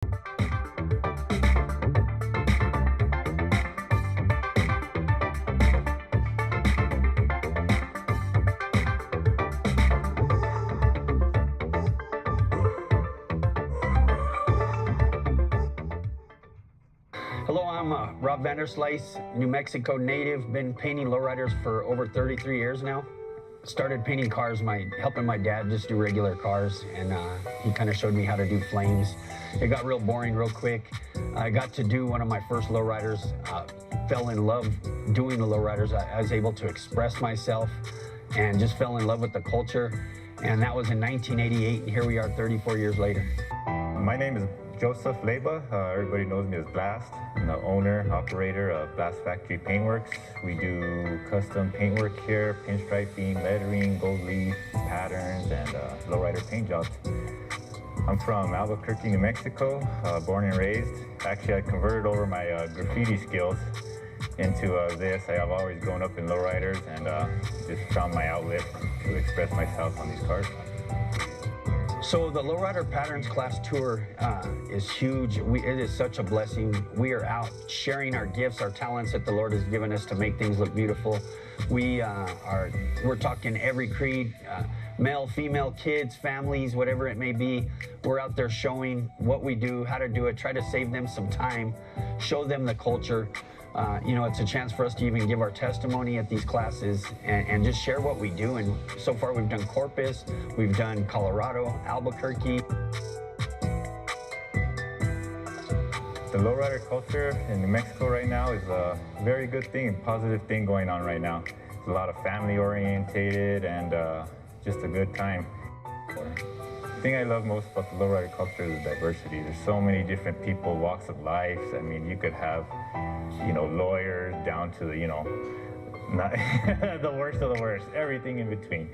Hello, I'm Rob Vanderslice, New Mexico native. Been painting lowriders for over 33 years now. Started painting cars, helping my dad just do regular cars, and he kind of showed me how to do flames. It got real boring real quick. I got to do one of my first lowriders. Fell in love doing the lowriders. I was able to express myself and just fell in love with the culture. And that was in 1988, and here we are 34 years later. My name is Joseph Leyba. Everybody knows me as Blast. I'm the owner, operator of Blast Factory Paintworks. We do custom paintwork here, pinstriping, lettering, gold leaf, patterns, and lowrider paint jobs. I'm from Albuquerque, New Mexico, born and raised. Actually, I converted over my graffiti skills into this. I have always grown up in lowriders and just found my outlet to express myself on these cars. So the Lowrider Patterns Class Tour is huge. It is such a blessing. We are out sharing our gifts, our talents that the Lord has given us to make things look beautiful. We're talking every creed, male, female, kids, families, whatever it may be. We're out there showing what we do, how to do it, try to save them some time, show them the culture. You know, it's a chance for us to even give our testimony at these classes and just share what we do. And so far we've done Corpus, we've done Colorado, Albuquerque. The lowrider culture in New Mexico right now is a very good thing, a positive thing going on right now. It's a lot of family orientated and just a good time. The thing I love most about the lowrider culture is the diversity. There's so many different people, walks of life. I mean, you could have, you know, lawyers down to the, you know, not the worst of the worst, everything in between.